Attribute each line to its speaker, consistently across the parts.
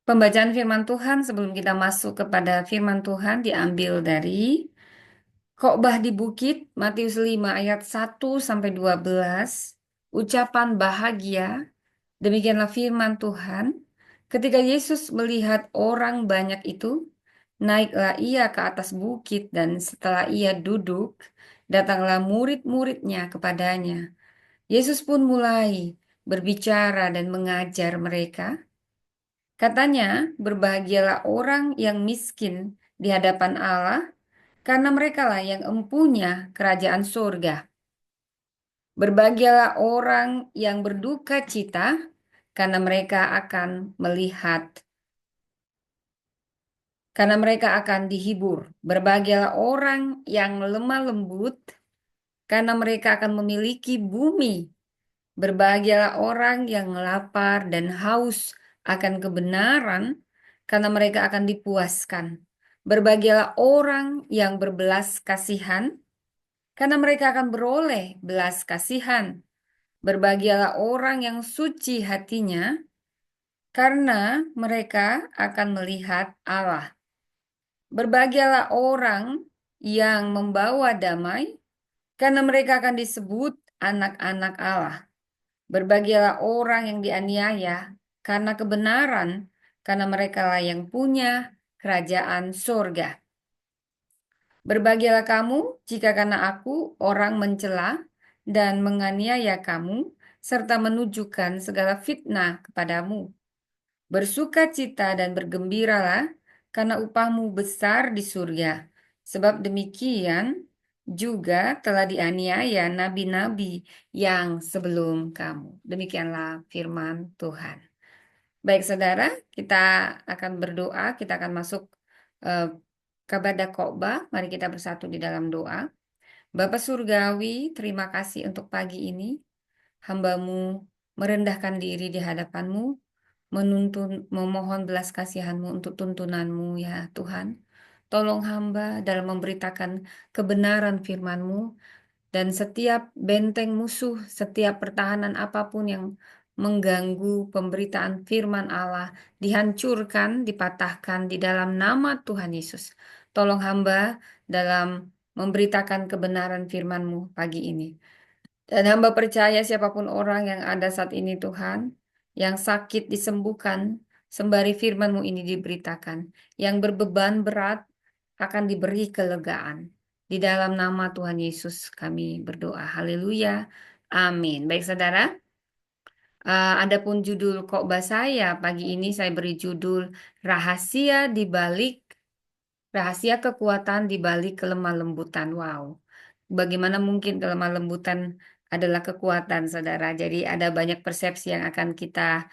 Speaker 1: Pembacaan firman Tuhan sebelum kita masuk kepada firman Tuhan diambil dari Khotbah di Bukit, Matius 5 ayat 1 sampai 12. Ucapan bahagia, demikianlah firman Tuhan. Ketika Yesus melihat orang banyak itu, naiklah ia ke atas bukit dan setelah ia duduk, datanglah murid-muridnya kepadanya. Yesus pun mulai berbicara dan mengajar mereka. Katanya, berbahagialah orang yang miskin di hadapan Allah, karena merekalah yang empunya kerajaan surga. Berbahagialah orang yang berduka cita, karena mereka akan dihibur. Berbahagialah orang yang lemah lembut, karena mereka akan memiliki bumi. Berbahagialah orang yang lapar dan haus akan kebenaran, karena mereka akan dipuaskan. Berbahagialah orang yang berbelas kasihan, karena mereka akan beroleh belas kasihan. Berbahagialah orang yang suci hatinya, karena mereka akan melihat Allah. Berbahagialah orang yang membawa damai, karena mereka akan disebut anak-anak Allah. Berbahagialah orang yang dianiaya karena kebenaran, karena merekalah yang punya kerajaan surga. Berbahagialah kamu jika karena aku orang mencela dan menganiaya kamu, serta menunjukkan segala fitnah kepadamu. Bersukacita dan bergembiralah, karena upahmu besar di surga. Sebab demikian juga telah dianiaya nabi-nabi yang sebelum kamu. Demikianlah firman Tuhan. Baik, saudara, kita akan berdoa. Kita akan masuk eh, kepada khotbah. Mari kita bersatu di dalam doa. Bapa Surgawi, terima kasih untuk pagi ini. Hambamu merendahkan diri di hadapanmu, menuntun, memohon belas kasihanmu untuk tuntunanmu ya Tuhan. Tolong hamba dalam memberitakan kebenaran firman-Mu, dan setiap benteng musuh, setiap pertahanan apapun yang mengganggu pemberitaan firman Allah dihancurkan, dipatahkan di dalam nama Tuhan Yesus. Tolong hamba dalam memberitakan kebenaran firman-Mu pagi ini. Dan hamba percaya siapapun orang yang ada saat ini Tuhan, yang sakit disembuhkan, sembari firman-Mu ini diberitakan. Yang berbeban berat akan diberi kelegaan. Di dalam nama Tuhan Yesus kami berdoa. Haleluya. Amin. Baik saudara, adapun judul khotbah saya pagi ini saya beri judul Rahasia di balik Rahasia kekuatan di balik kelemah lembutan. Wow. Bagaimana mungkin kelemah lembutan adalah kekuatan, saudara? Jadi ada banyak persepsi yang akan kita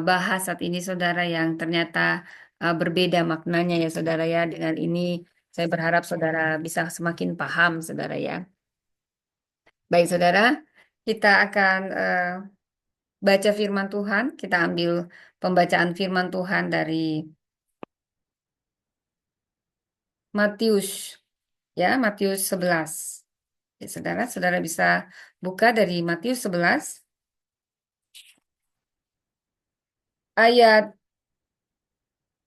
Speaker 1: bahas saat ini, saudara, yang ternyata berbeda maknanya ya, saudara ya. Dengan ini saya berharap saudara bisa semakin paham, saudara ya. Baik, saudara, kita akan baca firman Tuhan. Kita ambil pembacaan firman Tuhan dari Matius, ya, Matius 11. Ya, saudara, saudara bisa buka dari Matius 11 ayat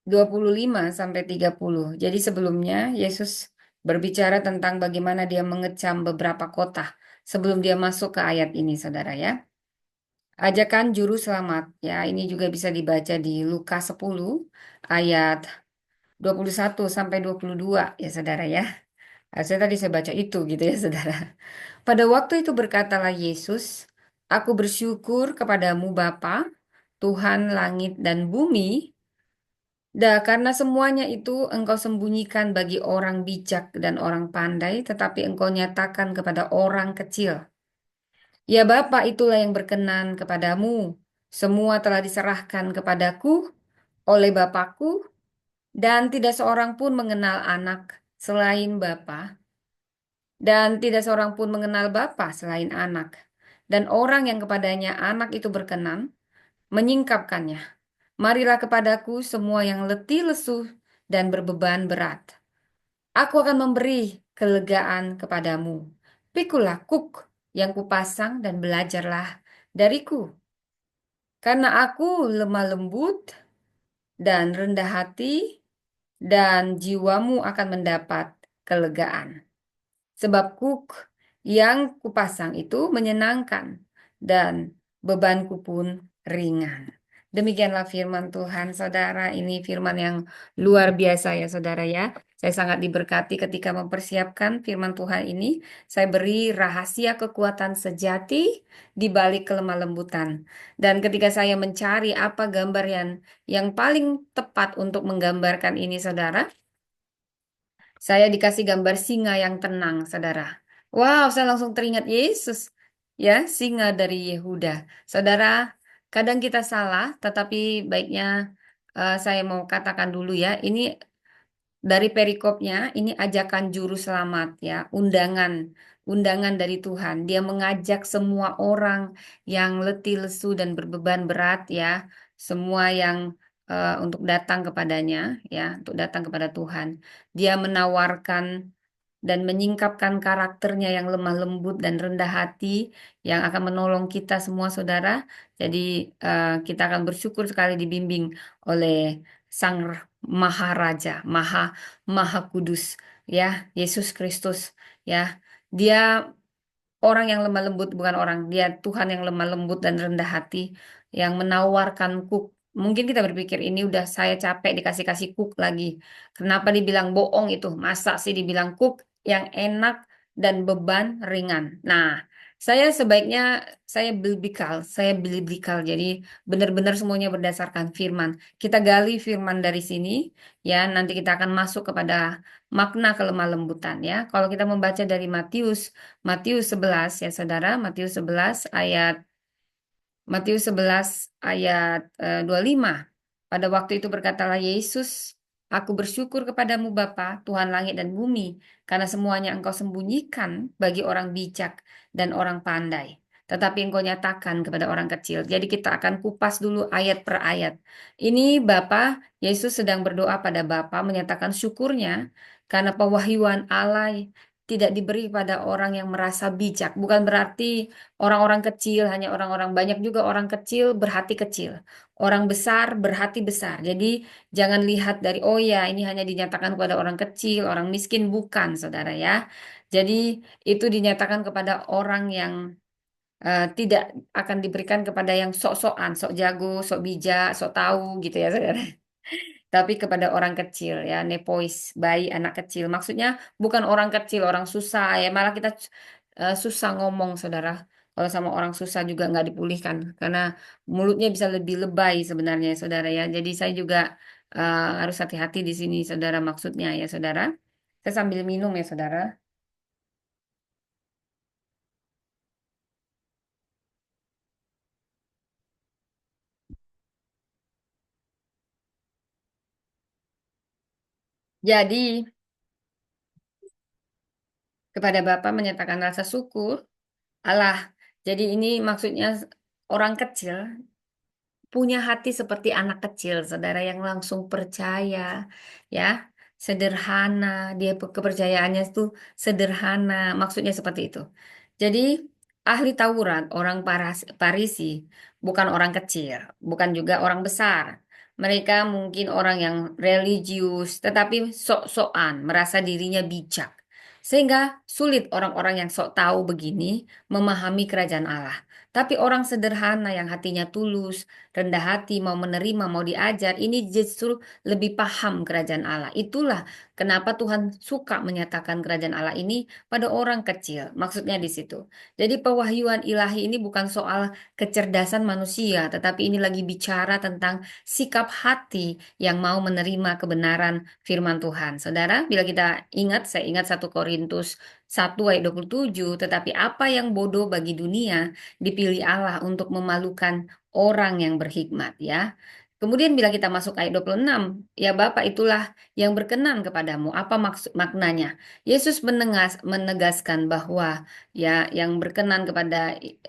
Speaker 1: 25 sampai 30. Jadi sebelumnya Yesus berbicara tentang bagaimana dia mengecam beberapa kota sebelum dia masuk ke ayat ini, saudara ya. Ajakan juru selamat, ya ini juga bisa dibaca di Lukas 10 ayat 21 sampai 22 ya, saudara ya. Saya tadi saya baca itu gitu ya, saudara. Pada waktu itu berkatalah Yesus, "Aku bersyukur kepadamu Bapa, Tuhan langit dan bumi, karena semuanya itu engkau sembunyikan bagi orang bijak dan orang pandai, tetapi engkau nyatakan kepada orang kecil. Ya Bapa, itulah yang berkenan kepadamu. Semua telah diserahkan kepadaku oleh Bapakku, dan tidak seorang pun mengenal anak selain Bapa, dan tidak seorang pun mengenal Bapa selain anak. Dan orang yang kepadanya anak itu berkenan, menyingkapkannya. Marilah kepadaku semua yang letih lesu dan berbeban berat. Aku akan memberi kelegaan kepadamu. Pikulah kuk yang kupasang dan belajarlah dariku. Karena aku lemah lembut dan rendah hati, dan jiwamu akan mendapat kelegaan. Sebab kuk yang kupasang itu menyenangkan, dan bebanku pun ringan. Demikianlah firman Tuhan, saudara. Ini firman yang luar biasa ya, saudara ya. Saya sangat diberkati ketika mempersiapkan firman Tuhan ini. Saya beri rahasia kekuatan sejati di balik kelemah lembutan. Dan ketika saya mencari apa gambar yang paling tepat untuk menggambarkan ini, saudara, saya dikasih gambar singa yang tenang, saudara. Wow, saya langsung teringat Yesus. Ya, singa dari Yehuda. Saudara, kadang kita salah, tetapi baiknya saya mau katakan dulu ya, ini dari perikopnya, ini ajakan juru selamat ya, undangan dari Tuhan. Dia mengajak semua orang yang letih, lesu, dan berbeban berat ya, semua yang untuk datang kepadanya ya, untuk datang kepada Tuhan. Dia menawarkan dan menyingkapkan karakternya yang lemah lembut dan rendah hati yang akan menolong kita semua saudara. Jadi kita akan bersyukur sekali dibimbing oleh Sang Maharaja, Maha Kudus ya, Yesus Kristus ya. Dia orang yang lemah lembut, bukan orang. Dia Tuhan yang lemah lembut dan rendah hati yang menawarkan kuk. Mungkin kita berpikir ini udah saya capek dikasih-kasih kuk lagi. Kenapa dibilang bohong itu? Masa sih dibilang kuk yang enak dan beban ringan. Nah, saya sebaiknya saya beli bikal. Jadi benar-benar semuanya berdasarkan firman. Kita gali firman dari sini ya. Nanti kita akan masuk kepada makna kelemah lembutan ya. Kalau kita membaca dari Matius 11 ya saudara, Matius 11 ayat 25. Pada waktu itu berkatalah Yesus, Aku bersyukur kepadamu Bapa, Tuhan langit dan bumi, karena semuanya Engkau sembunyikan bagi orang bijak dan orang pandai. Tetapi Engkau nyatakan kepada orang kecil. Jadi kita akan kupas dulu ayat per ayat. Ini Bapa, Yesus sedang berdoa pada Bapa, menyatakan syukurnya karena pewahyuan Allah tidak diberi pada orang yang merasa bijak. Bukan berarti orang-orang kecil, hanya orang-orang banyak juga orang kecil berhati kecil. Orang besar berhati besar. Jadi jangan lihat dari, oh ya ini hanya dinyatakan kepada orang kecil, orang miskin. Bukan, saudara ya. Jadi itu dinyatakan kepada orang yang tidak akan diberikan kepada yang sok-sokan, sok jago, sok bijak, sok tahu gitu ya, saudara. Tapi kepada orang kecil ya, nepois, bayi, anak kecil. Maksudnya bukan orang kecil, orang susah ya. Malah kita susah ngomong, saudara. Kalau sama orang susah juga nggak dipulihkan, karena mulutnya bisa lebih lebay sebenarnya, ya, saudara ya. Jadi saya juga harus hati-hati di sini, saudara. Maksudnya ya, saudara. Saya sambil minum ya, saudara. Jadi kepada Bapa menyatakan rasa syukur Allah. Jadi ini maksudnya orang kecil punya hati seperti anak kecil, saudara yang langsung percaya, ya, sederhana, dia kepercayaannya itu sederhana, maksudnya seperti itu. Jadi ahli Taurat, orang Parisi, bukan orang kecil, bukan juga orang besar. Mereka mungkin orang yang religius, tetapi sok-sokan, merasa dirinya bijak. Sehingga sulit orang-orang yang sok tahu begini memahami kerajaan Allah. Tapi orang sederhana yang hatinya tulus, rendah hati, mau menerima, mau diajar, ini justru lebih paham kerajaan Allah. Itulah kenapa Tuhan suka menyatakan kerajaan Allah ini pada orang kecil. Maksudnya di situ. Jadi pewahyuan ilahi ini bukan soal kecerdasan manusia, tetapi ini lagi bicara tentang sikap hati yang mau menerima kebenaran firman Tuhan. Saudara, bila kita ingat, saya ingat 1 Korintus 1 ayat 27, tetapi apa yang bodoh bagi dunia dipilih Allah untuk memalukan orang yang berhikmat ya. Kemudian bila kita masuk ayat 26, ya Bapa itulah yang berkenan kepadamu. Apa maksud maknanya? Yesus menegaskan bahwa ya yang berkenan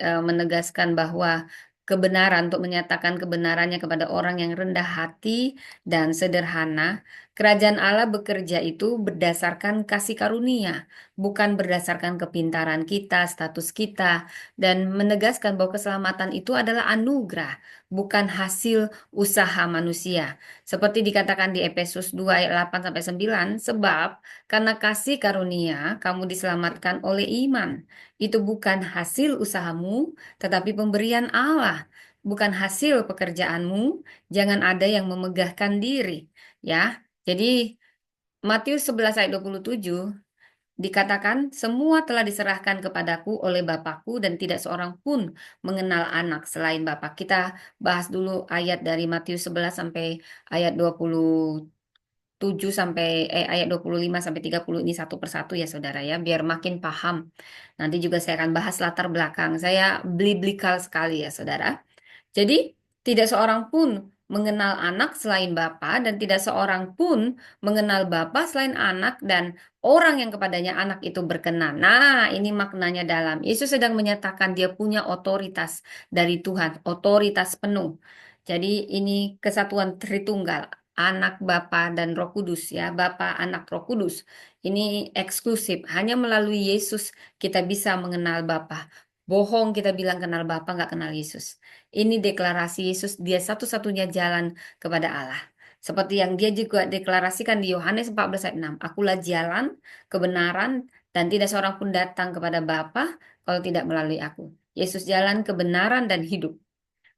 Speaker 1: menegaskan bahwa kebenaran untuk menyatakan kebenarannya kepada orang yang rendah hati dan sederhana Kerajaan Allah bekerja itu berdasarkan kasih karunia, bukan berdasarkan kepintaran kita, status kita, dan menegaskan bahwa keselamatan itu adalah anugerah, bukan hasil usaha manusia. Seperti dikatakan di Efesus 2 ayat 8 sampai 9, sebab karena kasih karunia kamu diselamatkan oleh iman. Itu bukan hasil usahamu, tetapi pemberian Allah, bukan hasil pekerjaanmu. Jangan ada yang memegahkan diri, ya. Jadi Matius 11 ayat 27 dikatakan semua telah diserahkan kepadaku oleh Bapakku dan tidak seorang pun mengenal anak selain Bapak. Kita bahas dulu ayat dari Matius 11 sampai ayat 27 sampai ayat 25 sampai 30 ini satu persatu ya saudara ya, biar makin paham. Nanti juga saya akan bahas latar belakang. Saya beli-belikal sekali ya saudara. Jadi, tidak seorang pun mengenal anak selain Bapa dan tidak seorang pun mengenal Bapa selain anak dan orang yang kepadanya anak itu berkenan. Nah, ini maknanya dalam. Yesus sedang menyatakan dia punya otoritas dari Tuhan, otoritas penuh. Jadi, ini kesatuan Tritunggal, anak Bapa dan Roh Kudus ya, Bapa, Anak, Roh Kudus. Ini eksklusif, hanya melalui Yesus kita bisa mengenal Bapa. Bohong kita bilang kenal Bapa, nggak kenal Yesus. Ini deklarasi Yesus, dia satu-satunya jalan kepada Allah. Seperti yang dia juga deklarasikan di Yohanes 14 ayat 6. Akulah jalan, kebenaran, dan tidak seorang pun datang kepada Bapa kalau tidak melalui aku. Yesus jalan, kebenaran, dan hidup.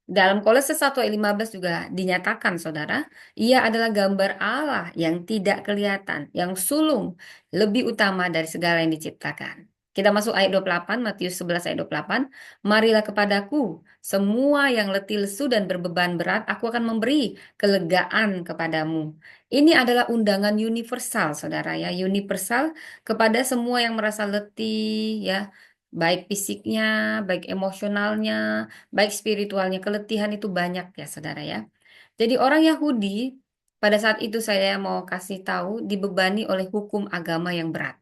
Speaker 1: Dalam Kolose 1 ayat 15 juga dinyatakan, saudara, ia adalah gambar Allah yang tidak kelihatan, yang sulung, lebih utama dari segala yang diciptakan. Kita masuk ayat 28, Matius 11 ayat 28. Marilah kepadaku, semua yang letih lesu dan berbeban berat, aku akan memberi kelegaan kepadamu. Ini adalah undangan universal, saudara ya, universal kepada semua yang merasa letih, ya, baik fisiknya, baik emosionalnya, baik spiritualnya, keletihan itu banyak ya saudara ya. Jadi orang Yahudi pada saat itu saya mau kasih tahu dibebani oleh hukum agama yang berat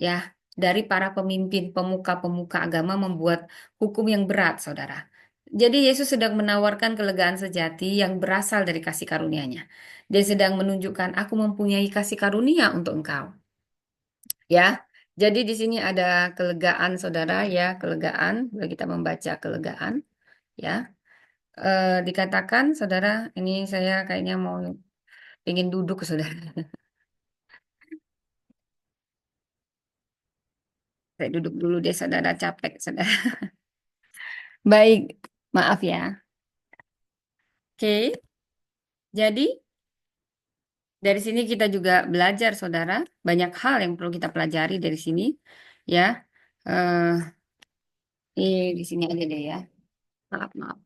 Speaker 1: ya. Dari para pemimpin pemuka-pemuka agama membuat hukum yang berat saudara. Jadi Yesus sedang menawarkan kelegaan sejati yang berasal dari kasih karunia-Nya. Dia sedang menunjukkan aku mempunyai kasih karunia untuk engkau ya. Jadi di sini ada kelegaan saudara ya, kelegaan. Bila kita membaca kelegaan ya. Dikatakan, saudara, ini saya kayaknya mau ingin duduk, saudara. Saya duduk dulu deh, saudara, capek, saudara. Baik, maaf ya. Oke, jadi dari sini kita juga belajar, saudara. Banyak hal yang perlu kita pelajari dari sini, ya. Eh, di sini aja deh ya. Maaf, maaf.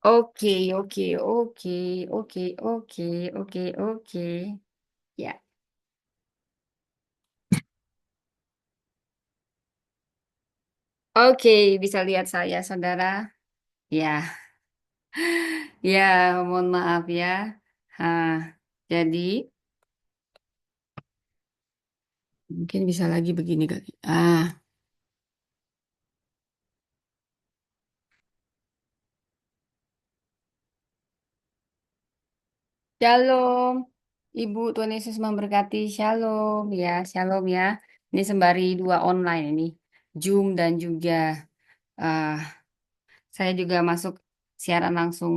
Speaker 1: Oke, oke, oke, oke, oke, oke, oke. Ya, oke, bisa lihat saya, saudara. Ya. Ya, mohon maaf ya. Nah, jadi mungkin bisa lagi begini kali. Shalom. Ibu Tuhan Yesus memberkati. Shalom ya, shalom ya. Ini sembari dua online ini, Zoom dan juga ah, saya juga masuk siaran langsung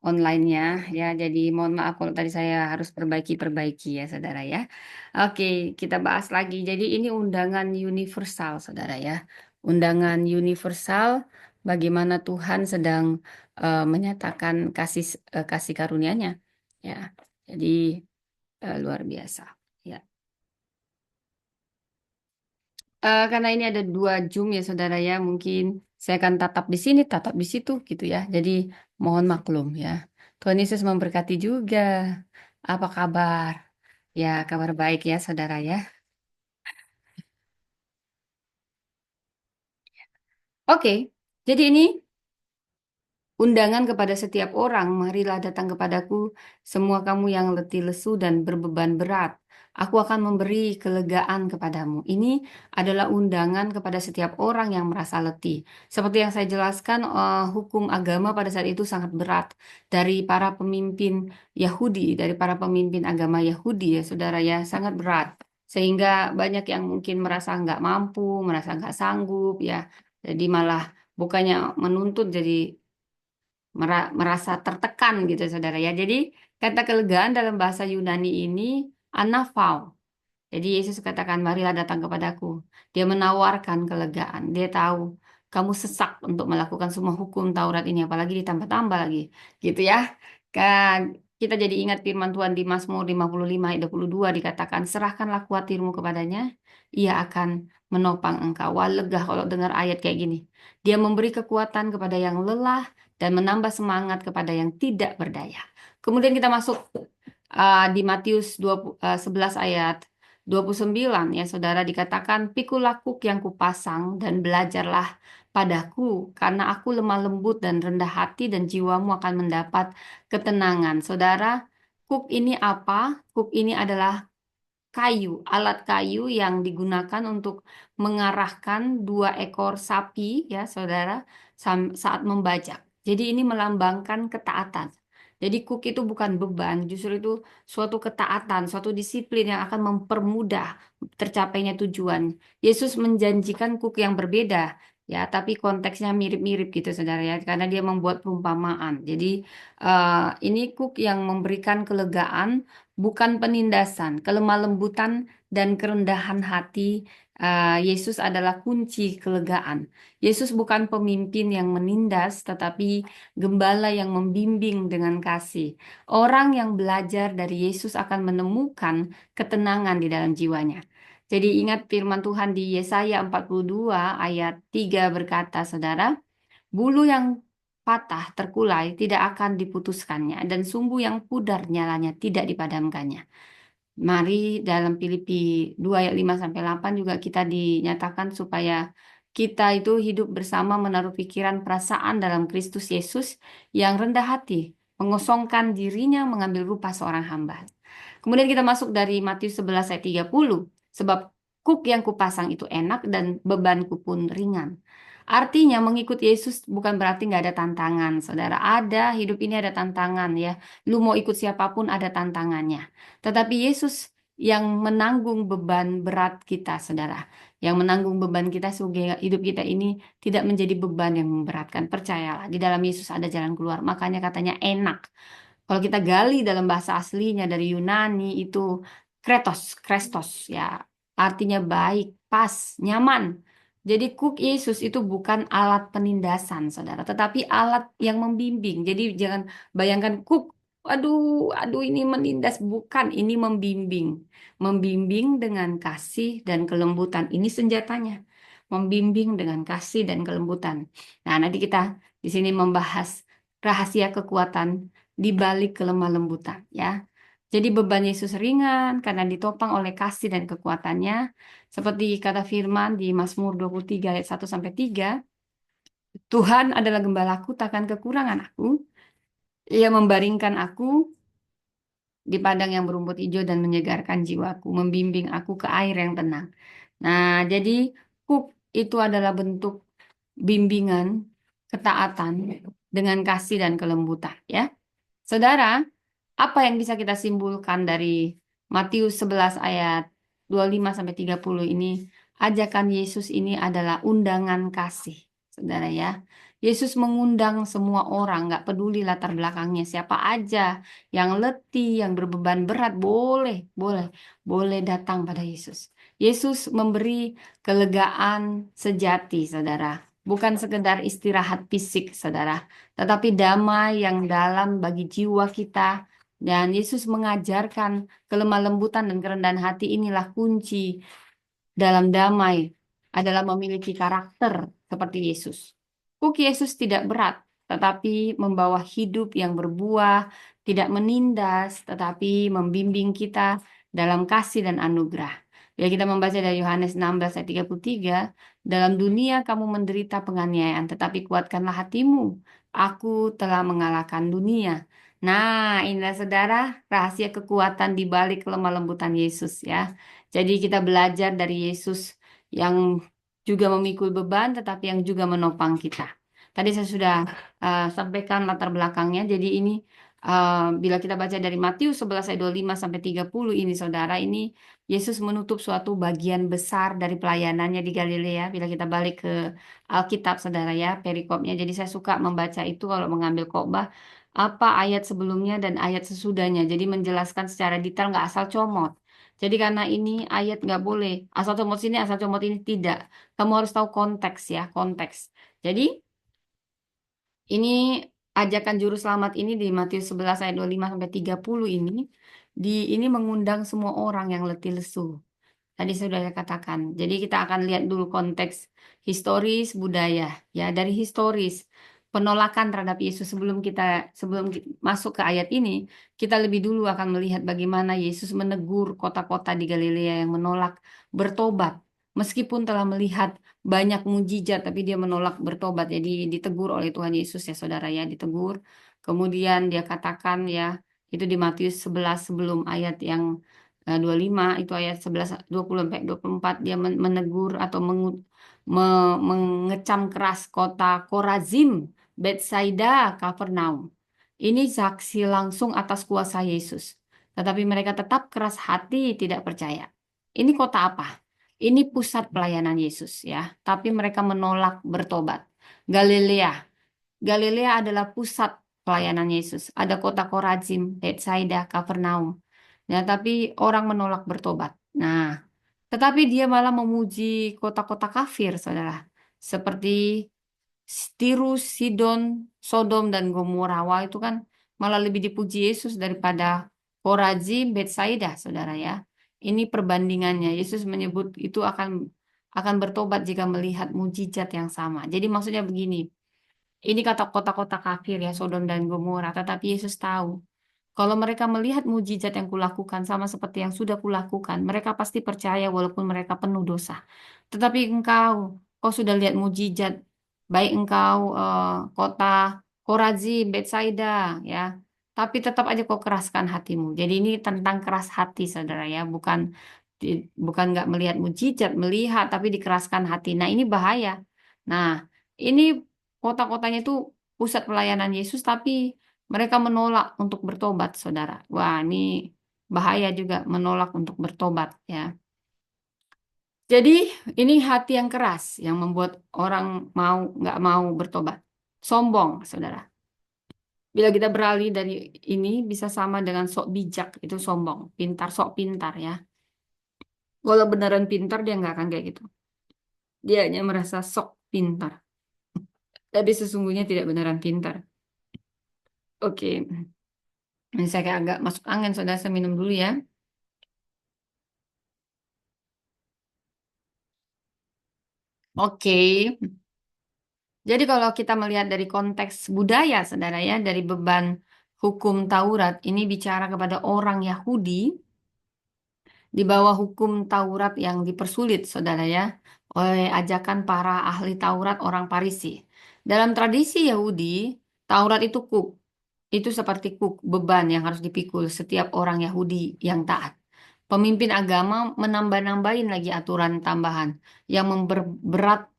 Speaker 1: online-nya ya. Jadi mohon maaf kalau tadi saya harus perbaiki-perbaiki ya, saudara ya. Oke, kita bahas lagi. Jadi ini undangan universal, saudara ya. Undangan universal bagaimana Tuhan sedang menyatakan kasih karunia-Nya. Ya. Jadi luar biasa. Ya. Karena ini ada dua Zoom ya saudara ya, mungkin saya akan tatap di sini, tatap di situ gitu ya. Jadi mohon maklum ya. Tuhan Yesus memberkati juga. Apa kabar? Ya, kabar baik ya saudara ya. Oke, jadi ini undangan kepada setiap orang. Marilah datang kepadaku, semua kamu yang letih lesu dan berbeban berat. Aku akan memberi kelegaan kepadamu. Ini adalah undangan kepada setiap orang yang merasa letih. Seperti yang saya jelaskan, hukum agama pada saat itu sangat berat dari para pemimpin Yahudi, dari para pemimpin agama Yahudi ya, saudara ya, sangat berat. Sehingga banyak yang mungkin merasa nggak mampu, merasa nggak sanggup ya. Jadi malah bukannya menuntut jadi merasa tertekan gitu saudara ya. Jadi kata kelegaan dalam bahasa Yunani ini anafao. Jadi Yesus katakan, marilah datang kepadaku. Dia menawarkan kelegaan. Dia tahu kamu sesak untuk melakukan semua hukum Taurat ini, apalagi ditambah-tambah lagi. Gitu ya. Kan kita jadi ingat firman Tuhan di Mazmur 55 ayat 22 dikatakan, serahkanlah kuatirmu kepadanya, ia akan menopang engkau. Wah, lega kalau dengar ayat kayak gini. Dia memberi kekuatan kepada yang lelah dan menambah semangat kepada yang tidak berdaya. Kemudian kita masuk di Matius 11 ayat 29 ya saudara, dikatakan pikulah kuk yang kupasang dan belajarlah padaku karena aku lemah lembut dan rendah hati dan jiwamu akan mendapat ketenangan. Saudara, kuk ini apa? Kuk ini adalah kayu, alat kayu yang digunakan untuk mengarahkan dua ekor sapi ya saudara saat membajak. Jadi ini melambangkan ketaatan. Jadi cook itu bukan beban, justru itu suatu ketaatan, suatu disiplin yang akan mempermudah tercapainya tujuan. Yesus menjanjikan cook yang berbeda, ya, tapi konteksnya mirip-mirip gitu, saudara ya, karena dia membuat perumpamaan. Jadi ini cook yang memberikan kelegaan, bukan penindasan, kelemah lembutan dan kerendahan hati. Yesus adalah kunci kelegaan. Yesus bukan pemimpin yang menindas, tetapi gembala yang membimbing dengan kasih. Orang yang belajar dari Yesus akan menemukan ketenangan di dalam jiwanya. Jadi ingat firman Tuhan di Yesaya 42 ayat 3 berkata, saudara, bulu yang patah terkulai tidak akan diputuskannya dan sumbu yang pudar nyalanya tidak dipadamkannya. Mari dalam Filipi 2 ayat 5 sampai 8 juga kita dinyatakan supaya kita itu hidup bersama menaruh pikiran perasaan dalam Kristus Yesus yang rendah hati, mengosongkan dirinya mengambil rupa seorang hamba. Kemudian kita masuk dari Matius 11 ayat 30. Sebab kuk yang kupasang itu enak dan bebanku pun ringan. Artinya mengikut Yesus bukan berarti nggak ada tantangan, saudara. Ada, hidup ini ada tantangan ya. Lu mau ikut siapapun ada tantangannya. Tetapi Yesus yang menanggung beban berat kita, saudara. Yang menanggung beban kita sehingga hidup kita ini tidak menjadi beban yang memberatkan. Percayalah, di dalam Yesus ada jalan keluar. Makanya katanya enak. Kalau kita gali dalam bahasa aslinya dari Yunani itu kretos, krestos ya. Artinya baik, pas, nyaman. Jadi kuk Yesus itu bukan alat penindasan, saudara, tetapi alat yang membimbing. Jadi jangan bayangkan kuk, aduh, aduh ini menindas. Bukan, ini membimbing. Membimbing dengan kasih dan kelembutan. Ini senjatanya. Membimbing dengan kasih dan kelembutan. Nah, nanti kita di sini membahas rahasia kekuatan di balik kelemah lembutan ya. Jadi beban Yesus ringan karena ditopang oleh kasih dan kekuatannya. Seperti kata firman di Mazmur 23 ayat 1 sampai 3, Tuhan adalah gembalaku, takkan kekurangan aku. Ia membaringkan aku di padang yang berumput hijau dan menyegarkan jiwaku, membimbing aku ke air yang tenang. Nah, jadi kuk itu adalah bentuk bimbingan, ketaatan dengan kasih dan kelembutan ya. Saudara, apa yang bisa kita simpulkan dari Matius 11 ayat 25 sampai 30 ini? Ajakan Yesus ini adalah undangan kasih, saudara ya. Yesus mengundang semua orang, nggak peduli latar belakangnya, siapa aja yang letih, yang berbeban berat, boleh datang pada Yesus. Yesus memberi kelegaan sejati, saudara. Bukan sekedar istirahat fisik, saudara, tetapi damai yang dalam bagi jiwa kita. Dan Yesus mengajarkan kelemah lembutan dan kerendahan hati inilah kunci dalam damai adalah memiliki karakter seperti Yesus. Kuk Yesus tidak berat, tetapi membawa hidup yang berbuah, tidak menindas, tetapi membimbing kita dalam kasih dan anugerah. Bila kita membaca dari Yohanes 16 ayat 33, dalam dunia kamu menderita penganiayaan, tetapi kuatkanlah hatimu. Aku telah mengalahkan dunia. Nah, inilah saudara rahasia kekuatan di balik lemah lembutan Yesus ya. Jadi kita belajar dari Yesus yang juga memikul beban tetapi yang juga menopang kita. Tadi saya sudah sampaikan latar belakangnya. Jadi ini bila kita baca dari Matius 11 ayat 25 sampai 30 ini saudara, ini Yesus menutup suatu bagian besar dari pelayanannya di Galilea. Bila kita balik ke Alkitab saudara ya, perikopnya. Jadi saya suka membaca itu kalau mengambil khotbah apa ayat sebelumnya dan ayat sesudahnya. Jadi menjelaskan secara detail nggak asal comot. Jadi karena ini ayat nggak boleh asal comot sini asal comot ini tidak. Kamu harus tahu konteks ya konteks. Jadi ini ajakan juru selamat ini di Matius 11 ayat 25 sampai 30 ini mengundang semua orang yang letih lesu. Tadi saya sudah katakan. Jadi kita akan lihat dulu konteks historis budaya ya dari historis penolakan terhadap Yesus masuk ke ayat ini, kita lebih dulu akan melihat bagaimana Yesus menegur kota-kota di Galilea yang menolak bertobat. Meskipun telah melihat banyak mujizat tapi dia menolak bertobat. Jadi ditegur oleh Tuhan Yesus ya saudara ya, ditegur. Kemudian dia katakan ya, itu di Matius 11 sebelum ayat yang 25 itu ayat 11 20 sampai 24 dia menegur atau mengecam keras kota Korazim, Betsaida, Kapernaum. Ini saksi langsung atas kuasa Yesus. Tetapi mereka tetap keras hati tidak percaya. Ini kota apa? Ini pusat pelayanan Yesus ya, tapi mereka menolak bertobat. Galilea. Galilea adalah pusat pelayanan Yesus. Ada kota Korazim, Betsaida, Kapernaum. Ya, tapi orang menolak bertobat. Nah, tetapi dia malah memuji kota-kota kafir, saudara. Seperti Tirus, Sidon, Sodom, dan Gomora. Wah, itu kan malah lebih dipuji Yesus daripada Korazim, Betsaida, saudara ya. Ini perbandingannya. Yesus menyebut itu akan bertobat jika melihat mujizat yang sama. Jadi maksudnya begini, ini kata kota-kota kafir ya, Sodom dan Gomora. Tetapi Yesus tahu kalau mereka melihat mujizat yang kulakukan sama seperti yang sudah kulakukan, mereka pasti percaya walaupun mereka penuh dosa. Tetapi kau sudah lihat mujizat, baik engkau kota Korazim, Betsaida, ya, tapi tetap aja kau keraskan hatimu. Jadi ini tentang keras hati, saudara ya, bukan nggak melihat mujizat, melihat tapi dikeraskan hati. Nah ini bahaya. Nah ini kota-kotanya itu pusat pelayanan Yesus, tapi mereka menolak untuk bertobat, saudara. Wah, ini bahaya juga menolak untuk bertobat, ya. Jadi ini hati yang keras yang membuat orang nggak mau bertobat. Sombong, saudara. Bila kita beralih dari ini bisa sama dengan sok bijak, itu sombong. Pintar, sok pintar ya. Kalau beneran pintar dia nggak akan kayak gitu. Dia hanya merasa sok pintar. Tapi sesungguhnya tidak beneran pintar. Oke, ini saya kayak agak masuk angin, saudara. Saya minum dulu ya. Oke. Jadi kalau kita melihat dari konteks budaya, saudara ya, dari beban hukum Taurat, ini bicara kepada orang Yahudi di bawah hukum Taurat yang dipersulit, saudara ya, oleh ajakan para ahli Taurat orang Farisi. Dalam tradisi Yahudi, Taurat itu itu seperti beban yang harus dipikul setiap orang Yahudi yang taat. Pemimpin agama menambah-nambahin lagi aturan tambahan yang memperberat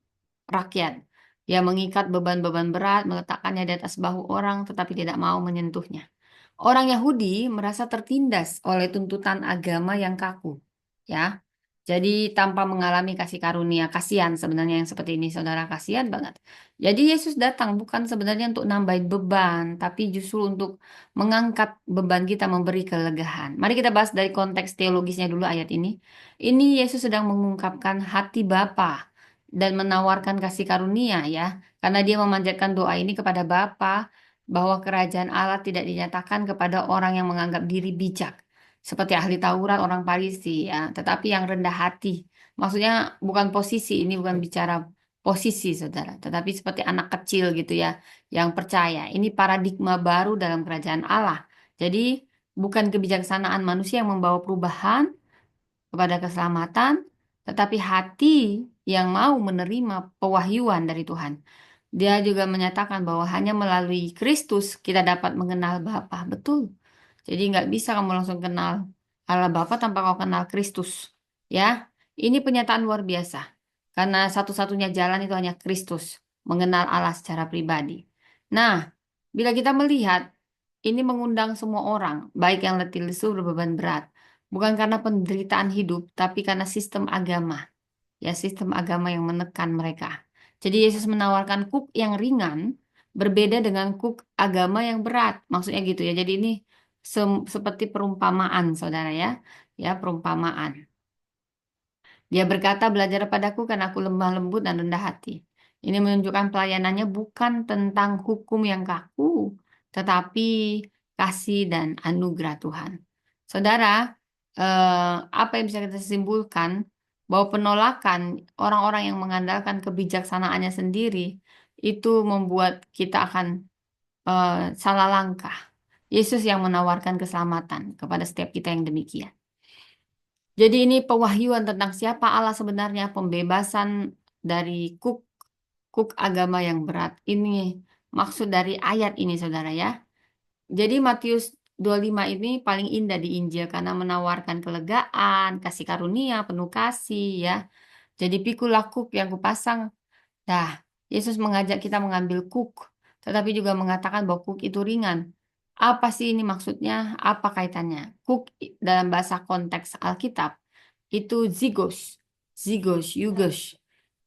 Speaker 1: rakyat. Dia mengikat beban-beban berat, meletakkannya di atas bahu orang, tetapi tidak mau menyentuhnya. Orang Yahudi merasa tertindas oleh tuntutan agama yang kaku, ya. Jadi tanpa mengalami kasih karunia, kasihan sebenarnya yang seperti ini, saudara, kasihan banget. Jadi Yesus datang bukan sebenarnya untuk nambahin beban, tapi justru untuk mengangkat beban kita, memberi kelegaan. Mari kita bahas dari konteks teologisnya dulu ayat ini. Ini Yesus sedang mengungkapkan hati Bapa dan menawarkan kasih karunia ya, karena dia memanjatkan doa ini kepada Bapa bahwa kerajaan Allah tidak dinyatakan kepada orang yang menganggap diri bijak seperti ahli Taurat, orang Farisi ya, tetapi yang rendah hati. Maksudnya bukan posisi, ini bukan bicara posisi saudara, tetapi seperti anak kecil gitu ya, yang percaya. Ini paradigma baru dalam kerajaan Allah. Jadi bukan kebijaksanaan manusia yang membawa perubahan kepada keselamatan, tetapi hati yang mau menerima pewahyuan dari Tuhan. Dia juga menyatakan bahwa hanya melalui Kristus kita dapat mengenal Bapa. Betul. Jadi nggak bisa kamu langsung kenal Allah Bapa tanpa kau kenal Kristus. Ya, ini pernyataan luar biasa. Karena satu-satunya jalan itu hanya Kristus. Mengenal Allah secara pribadi. Nah, bila kita melihat ini mengundang semua orang, baik yang letih lesu berbeban berat. Bukan karena penderitaan hidup, tapi karena sistem agama. Ya, sistem agama yang menekan mereka. Jadi Yesus menawarkan kuk yang ringan berbeda dengan kuk agama yang berat. Maksudnya gitu ya. Jadi ini seperti perumpamaan, saudara ya. Ya, perumpamaan. Dia berkata, belajar padaku karena aku lemah lembut dan rendah hati. Ini menunjukkan pelayanannya bukan tentang hukum yang kaku, tetapi kasih dan anugerah Tuhan. Saudara, apa yang bisa kita simpulkan? Bahwa penolakan orang-orang yang mengandalkan kebijaksanaannya sendiri itu membuat kita akan salah langkah. Yesus yang menawarkan keselamatan kepada setiap kita yang demikian. Jadi ini pewahyuan tentang siapa Allah sebenarnya, pembebasan dari kuk agama yang berat. Ini maksud dari ayat ini, saudara ya. Jadi Matius 25 ini paling indah di Injil karena menawarkan kelegaan, kasih karunia, penuh kasih ya. Jadi pikulah kuk yang kupasang. Dah, Yesus mengajak kita mengambil kuk, tetapi juga mengatakan bahwa kuk itu ringan. Apa sih ini maksudnya? Apa kaitannya? Kuk dalam bahasa konteks Alkitab itu zigos, yugos.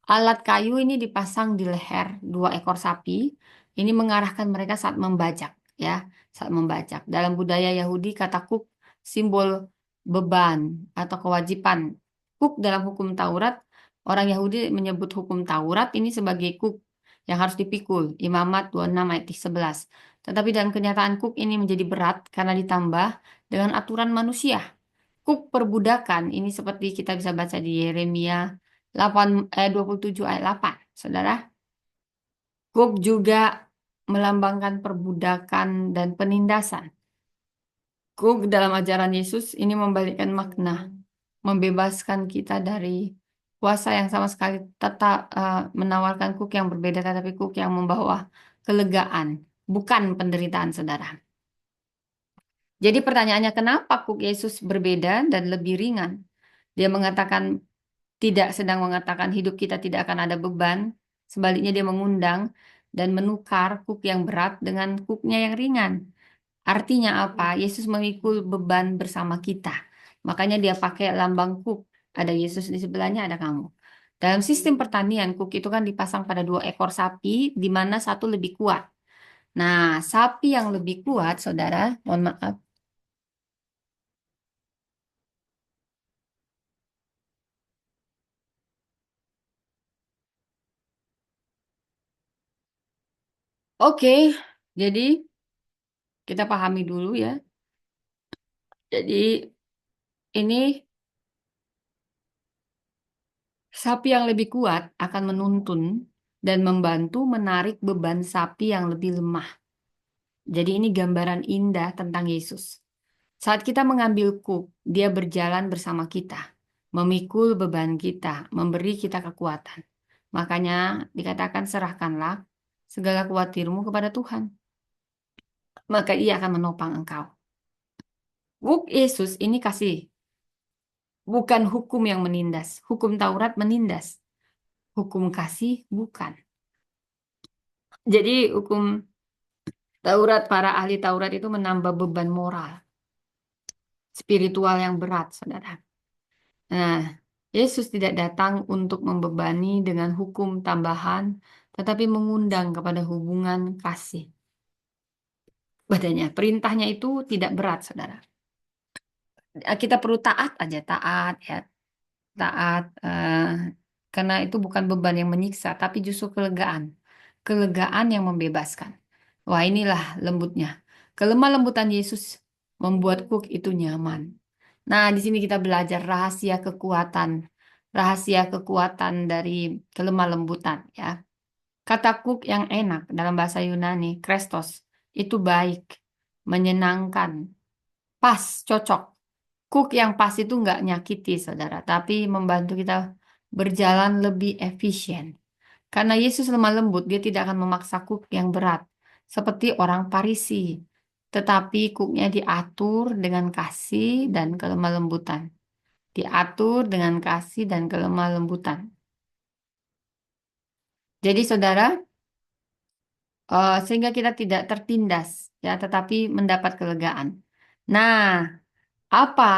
Speaker 1: Alat kayu ini dipasang di leher dua ekor sapi. Ini mengarahkan mereka saat membajak, ya, saat membajak. Dalam budaya Yahudi, kata kuk simbol beban atau kewajiban. Kuk dalam hukum Taurat, orang Yahudi menyebut hukum Taurat ini sebagai kuk yang harus dipikul. Imamat 26 ayat 11. Tetapi dalam kenyataan kuk ini menjadi berat karena ditambah dengan aturan manusia. Kuk perbudakan ini seperti kita bisa baca di Yeremia 27 ayat 8, saudara. Kuk juga melambangkan perbudakan dan penindasan. Kuk dalam ajaran Yesus ini membalikkan makna, membebaskan kita dari kuasa yang sama sekali tetap menawarkan kuk yang berbeda, tetapi kuk yang membawa kelegaan, bukan penderitaan, saudara. Jadi pertanyaannya kenapa kuk Yesus berbeda dan lebih ringan? Dia mengatakan tidak sedang mengatakan hidup kita tidak akan ada beban. Sebaliknya dia mengundang dan menukar kuk yang berat dengan kuknya yang ringan. Artinya apa? Yesus memikul beban bersama kita. Makanya dia pakai lambang kuk. Ada Yesus di sebelahnya, ada kamu. Dalam sistem pertanian, kuk itu kan dipasang pada dua ekor sapi, di mana satu lebih kuat. Nah, sapi yang lebih kuat, saudara, mohon maaf. Oke, jadi kita pahami dulu ya. Jadi ini sapi yang lebih kuat akan menuntun dan membantu menarik beban sapi yang lebih lemah. Jadi ini gambaran indah tentang Yesus. Saat kita mengambil kuk, dia berjalan bersama kita, memikul beban kita, memberi kita kekuatan. Makanya dikatakan serahkanlah segala khawatirmu kepada Tuhan. Maka ia akan menopang engkau. Kuk Yesus ini kasih, bukan hukum yang menindas. Hukum Taurat menindas. Hukum kasih bukan. Jadi hukum Taurat, para ahli Taurat itu menambah beban moral, spiritual yang berat, saudara. Nah, Yesus tidak datang untuk membebani dengan hukum tambahan, tetapi mengundang kepada hubungan kasih. Badannya, perintahnya itu tidak berat, saudara. Kita perlu taat aja, taat ya, taat. Karena itu bukan beban yang menyiksa, tapi justru kelegaan. Kelegaan yang membebaskan. Wah, inilah lembutnya. Kelemah lembutan Yesus membuat kuk itu nyaman. Nah, di sini kita belajar rahasia kekuatan dari kelemah lembutan ya. Kata kuk yang enak dalam bahasa Yunani, Krestos, itu baik, menyenangkan, pas, cocok. Kuk yang pas itu nggak nyakiti, saudara, tapi membantu kita berjalan lebih efisien. Karena Yesus lemah lembut, dia tidak akan memaksa kuk yang berat, seperti orang Farisi. Tetapi kuknya diatur dengan kasih dan kelemah lembutan. Diatur dengan kasih dan kelemah lembutan. Jadi saudara, sehingga kita tidak tertindas, ya, tetapi mendapat kelegaan. Nah, apa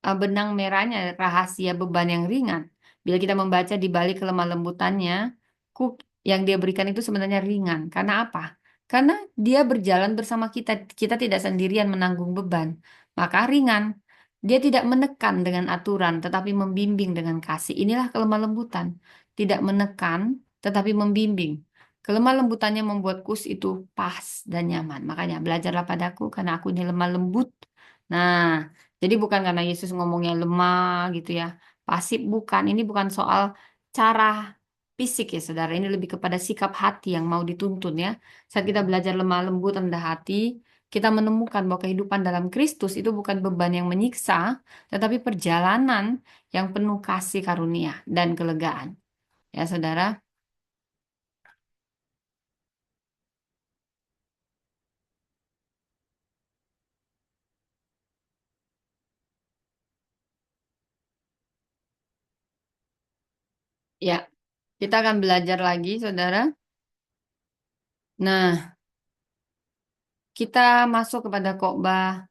Speaker 1: benang merahnya, rahasia beban yang ringan? Bila kita membaca di balik kelemah lembutannya, kuk yang dia berikan itu sebenarnya ringan. Karena apa? Karena dia berjalan bersama kita. Kita tidak sendirian menanggung beban. Maka ringan. Dia tidak menekan dengan aturan, tetapi membimbing dengan kasih. Inilah kelemah lembutan. Tidak menekan, tetapi membimbing. Kelemah lembutannya membuat kus itu pas dan nyaman. Makanya belajarlah padaku karena aku ini lemah lembut. Nah, jadi bukan karena Yesus ngomongnya lemah gitu ya. Pasif bukan. Ini bukan soal cara fisik ya saudara. Ini lebih kepada sikap hati yang mau dituntun ya. Saat kita belajar lemah lembut, rendah hati, kita menemukan bahwa kehidupan dalam Kristus itu bukan beban yang menyiksa, tetapi perjalanan yang penuh kasih karunia dan kelegaan. Ya saudara. Ya, kita akan belajar lagi saudara. Nah, kita masuk kepada khotbah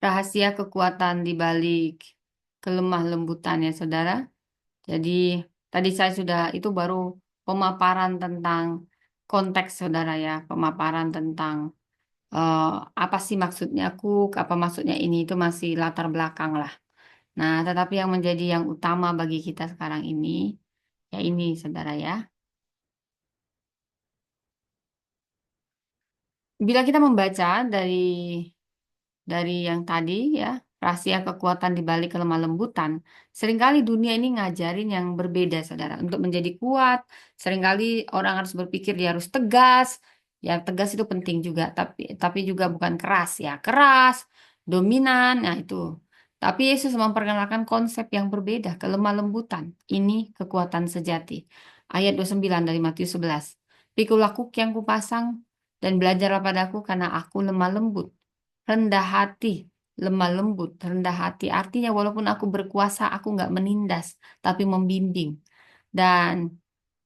Speaker 1: rahasia kekuatan di balik kelemah lembutan ya saudara. Jadi tadi saya sudah itu baru pemaparan tentang konteks saudara ya, pemaparan tentang eh, apa sih maksudnya cook, apa maksudnya ini itu masih latar belakang lah. Nah, tetapi yang menjadi yang utama bagi kita sekarang ini ya ini saudara ya. Bila kita membaca dari yang tadi ya, rahasia kekuatan di balik kelemah lembutan. Seringkali dunia ini ngajarin yang berbeda, saudara. Untuk menjadi kuat, seringkali orang harus berpikir dia harus tegas. Ya, tegas itu penting juga, tapi juga bukan keras ya. Keras, dominan, nah itu. Tapi Yesus memperkenalkan konsep yang berbeda, kelemah lembutan. Ini kekuatan sejati. Ayat 29 dari Matius 11. Pikulah kuk yang kupasang dan belajarlah padaku karena aku lemah lembut rendah hati, lemah lembut, rendah hati. Artinya walaupun aku berkuasa, aku nggak menindas, tapi membimbing. Dan